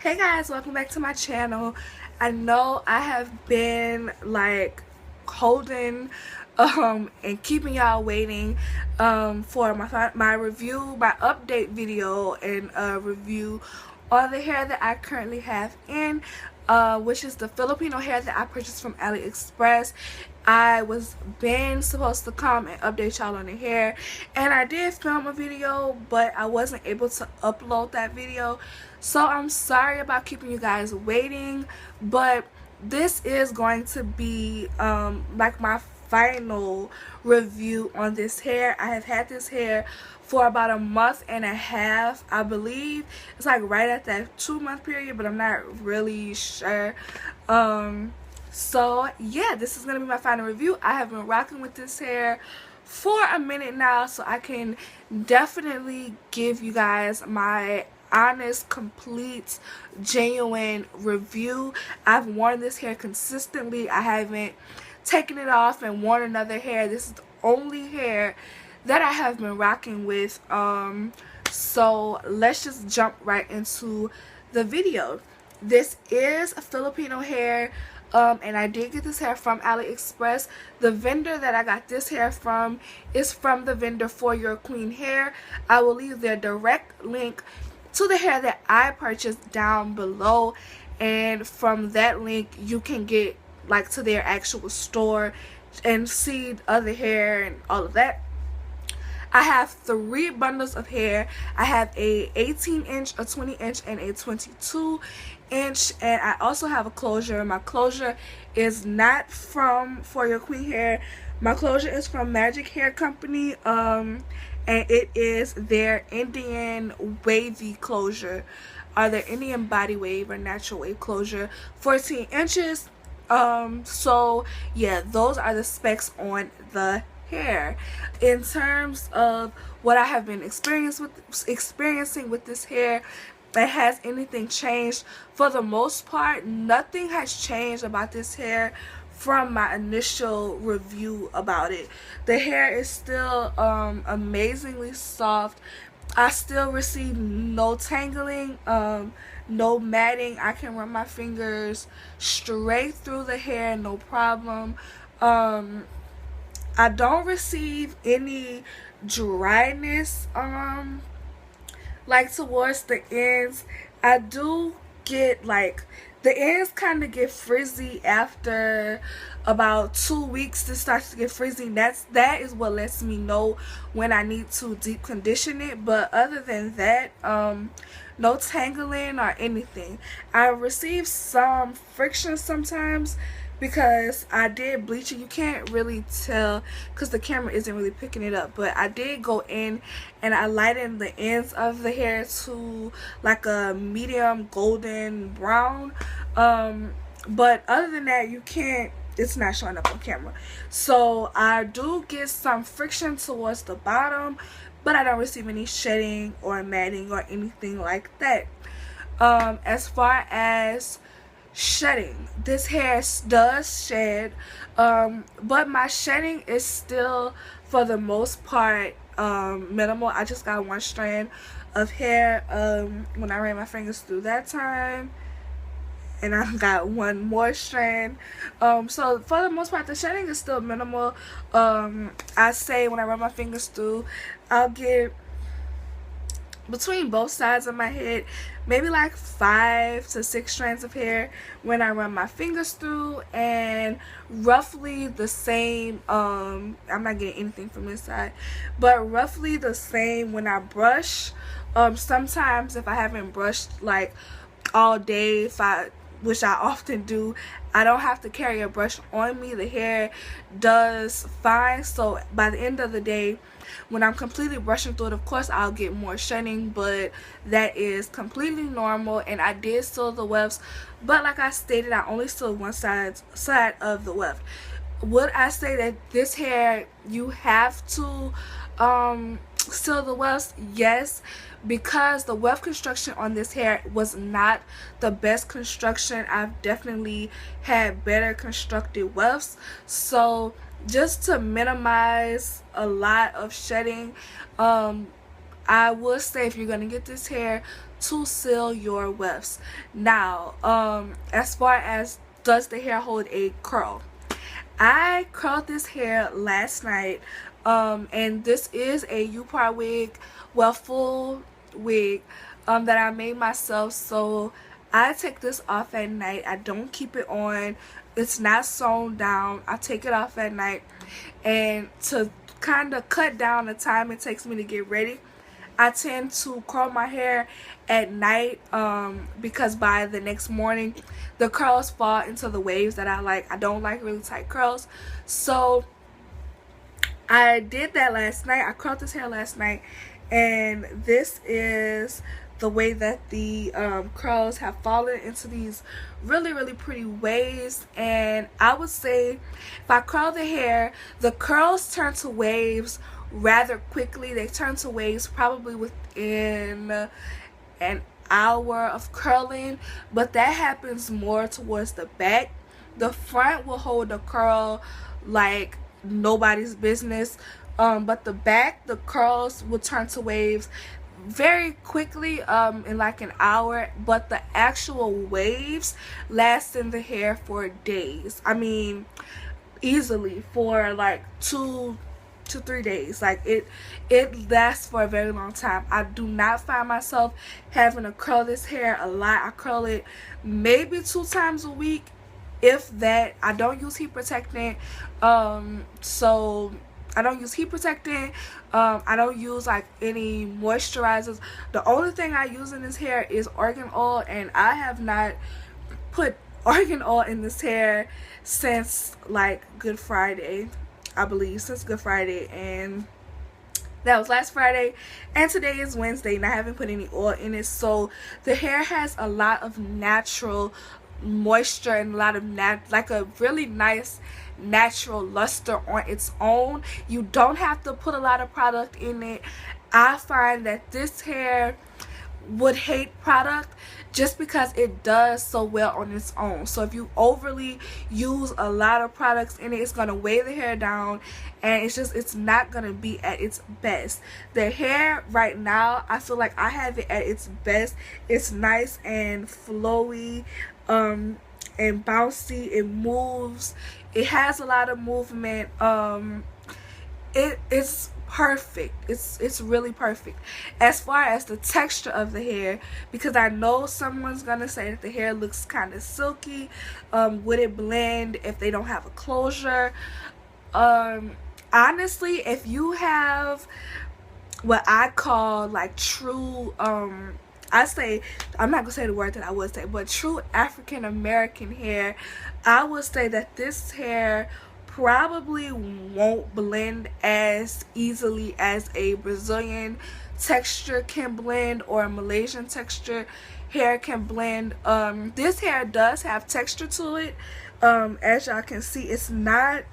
Hey guys, welcome back to my channel. I know I have been like holding and keeping y'all waiting for my review, my update video and review on the hair that I currently have in, which is the Filipino hair that I purchased from Aliexpress. I was been supposed to come and update y'all on the hair, and I did film a video, but I wasn't able to upload that video, so I'm sorry about keeping you guys waiting. But this is going to be like my final review on this hair. I have had this hair for about a month and a half, I believe. It's like right at that 2-month period, but I'm not really sure. So yeah, this is gonna be my final review. I have been rocking with this hair for a minute now, so I can definitely give you guys my honest, complete, genuine review. I've worn this hair consistently. I haven't taken it off and worn another hair. This is the only hair that I have been rocking with. So let's just jump right into the video. This is a Filipino hair, and I did get this hair from AliExpress. The vendor that I got this hair from is from the vendor For Your Queen Hair. I will leave their direct link to the hair that I purchased down below, and from that link you can get like to their actual store and see other hair and all of that. I have 3 bundles of hair. I have a 18-inch, a 20-inch, and a 22-inch, and I also have a closure. My closure is not from For Your Queen Hair. My closure is from Magic Hair Company, and it is their Indian wavy closure, or their Indian body wave or natural wave closure, 14 inches. So yeah, those are the specs on the hair. In terms of what I have been experiencing with this hair, has anything changed? For the most part, nothing has changed about this hair from my initial review about it. The hair is still amazingly soft. I still receive no tangling, no matting. I can run my fingers straight through the hair, no problem. I don't receive any dryness like towards the ends. I do get like the ends kind of get frizzy after about 2 weeks. This starts to get frizzy. That is what lets me know when I need to deep condition it. But other than that, no tangling or anything. I receive some friction sometimes because I did bleach it. You can't really tell because the camera isn't really picking it up, but I did go in and I lightened the ends of the hair to like a medium golden brown. But other than that, you can't, it's not showing up on camera. So I do get some friction towards the bottom, but I don't receive any shedding or matting or anything like that. As far as shedding, this hair does shed, but my shedding is still for the most part minimal. I just got 1 strand of hair when I ran my fingers through that time, and I got 1 more strand. So for the most part, the shedding is still minimal. I say when I run my fingers through, I'll get between both sides of my head maybe like 5 to 6 strands of hair when I run my fingers through, and roughly the same, I'm not getting anything from this side, but roughly the same when I brush. Sometimes if I haven't brushed like all day, which I often do, I don't have to carry a brush on me. The hair does fine. So by the end of the day, when I'm completely brushing through it, of course I'll get more shedding, but that is completely normal. And I did seal the wefts, but like I stated, I only sealed one side of the weft. Would I say that this hair you have to seal the wefts? Yes, because the weft construction on this hair was not the best construction. I've definitely had better constructed wefts. So just to minimize a lot of shedding, I would say if you're gonna get this hair, to seal your wefts. Now, as far as does the hair hold a curl, I curled this hair last night, and this is a U-Part wig, well, full wig, that I made myself. So I take this off at night. I don't keep it on. It's not sewn down. I take it off at night, and to kind of cut down the time it takes me to get ready, I tend to curl my hair at night, because by the next morning the curls fall into the waves that I like. I don't like really tight curls. So I did that last night. I curled this hair last night, and this is the way that the curls have fallen into these really pretty waves. And I would say if I curl the hair, the curls turn to waves rather quickly. They turn to waves probably within an hour of curling, but that happens more towards the back. The front will hold a curl like nobody's business, but the back, the curls will turn to waves very quickly, in like an hour, but the actual waves last in the hair for days. I mean, easily for like 2 to 3 days. Like it lasts for a very long time. I do not find myself having to curl this hair a lot. I curl it maybe 2 times a week, if that. I don't use heat protectant, so I don't use heat protectant. I don't use like any moisturizers. The only thing I use in this hair is argan oil, and I have not put argan oil in this hair since like Good Friday, I believe, since Good Friday, and that was last Friday, and today is Wednesday, and I haven't put any oil in it. So the hair has a lot of natural moisture and a lot of like a really nice natural luster on its own. You don't have to put a lot of product in it. I find that this hair would hate product just because it does so well on its own. So if you overly use a lot of products in it, it's gonna weigh the hair down, and it's not gonna be at its best. The hair right now, I feel like I have it at its best. It's nice and flowy, and bouncy. It moves. It has a lot of movement. It's perfect. It's really perfect. As far as the texture of the hair, because I know someone's gonna say that the hair looks kind of silky, would it blend if they don't have a closure? Honestly, if you have what I call like true, I say, I'm not gonna say the word that I would say, but true African American hair, I would say that this hair probably won't blend as easily as a Brazilian texture can blend, or a Malaysian texture hair can blend. This hair does have texture to it. As y'all can see, it's not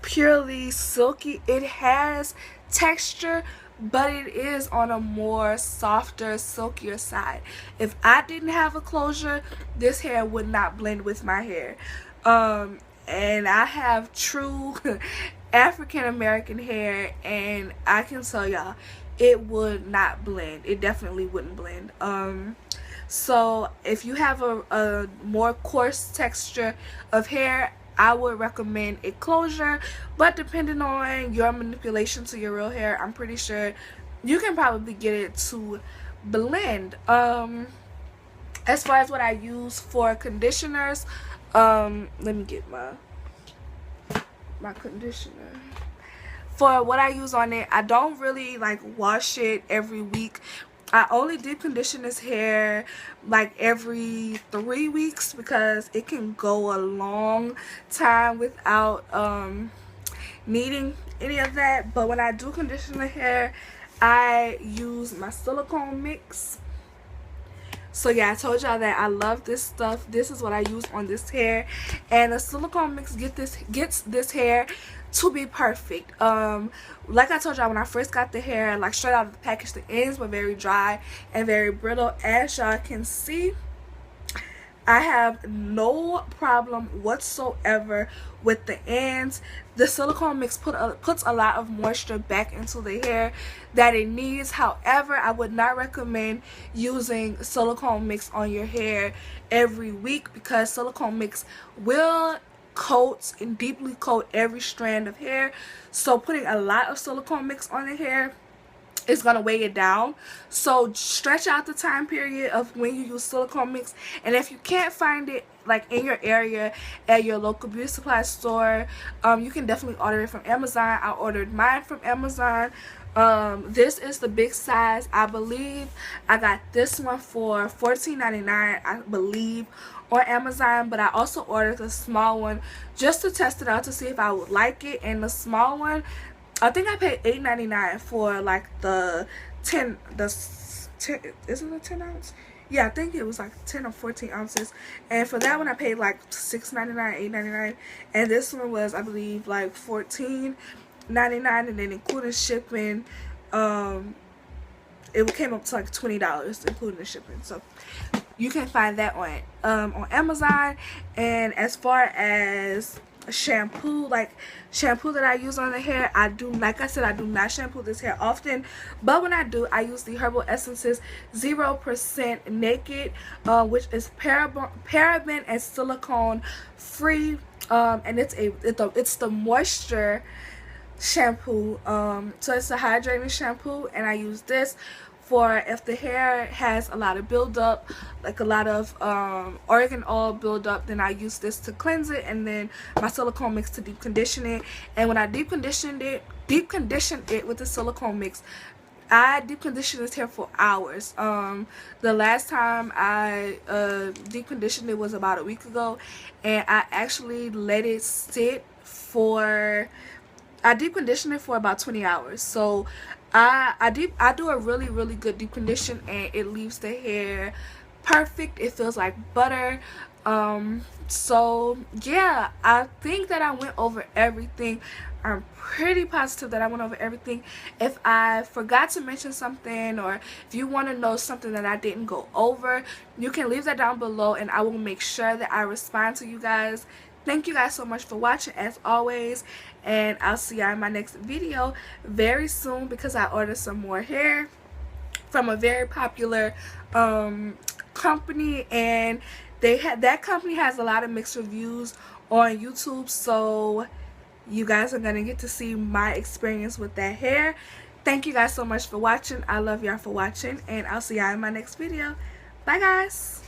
purely silky. It has texture, but it is on a more softer, silkier side. If I didn't have a closure, this hair would not blend with my hair. And I have true African American hair, and I can tell y'all it would not blend. It definitely wouldn't blend. So if you have a more coarse texture of hair, I would recommend a closure, but depending on your manipulation to your real hair, I'm pretty sure you can probably get it to blend. As far as what I use for conditioners, let me get my conditioner. For what I use on it, I don't really like wash it every week. I only deep condition this hair like every 3 weeks, because it can go a long time without needing any of that. But when I do condition the hair, I use my silicone mix. So yeah, I told y'all that I love this stuff. This is what I use on this hair, and the silicone mix gets this hair to be perfect. Like I told y'all, when I first got the hair, like straight out of the package, the ends were very dry and very brittle. As y'all can see, I have no problem whatsoever with the ends. The silicone mix puts a lot of moisture back into the hair that it needs. However, I would not recommend using silicone mix on your hair every week, because silicone mix will coat and deeply coat every strand of hair. So putting a lot of silicone mix on the hair is going to weigh it down. So stretch out the time period of when you use silicone mix, and if you can't find it like in your area at your local beauty supply store, you can definitely order it from Amazon. I ordered mine from Amazon. This is the big size. I believe I got this one for $14.99, I believe, on Amazon, but I also ordered the small one just to test it out to see if I would like it. And the small one, I think I paid $8.99 for like the 10, isn't it 10 ounce? Yeah, I think it was like 10 or 14 ounces. And for that one, I paid like $6.99, $8.99. And this one was, I believe, like $14.99, and then including shipping, it came up to like $20 including the shipping. So you can find that on Amazon. And as far as shampoo, like shampoo that I use on the hair, like I said, I do not shampoo this hair often, but when I do, I use the Herbal Essences 0% Naked, which is paraben and silicone free, and it's the moisture shampoo. So it's a hydrating shampoo, and I use this for if the hair has a lot of buildup, like a lot of organ oil buildup, then I use this to cleanse it, and then my silicone mix to deep condition it. And when I deep conditioned it with the silicone mix, I deep conditioned this hair for hours. The last time I deep conditioned it was about a week ago, and I actually let it sit for, I deep conditioned it for about 20 hours. So I do a really good deep condition, and it leaves the hair perfect. It feels like butter. So yeah, I think that I went over everything. I'm pretty positive that I went over everything. If I forgot to mention something, or if you want to know something that I didn't go over, you can leave that down below, and I will make sure that I respond to you guys. Thank you guys so much for watching, as always, and I'll see y'all in my next video very soon, because I ordered some more hair from a very popular company, and that company has a lot of mixed reviews on YouTube, so you guys are gonna get to see my experience with that hair. Thank you guys so much for watching. I love y'all for watching, and I'll see y'all in my next video. Bye guys.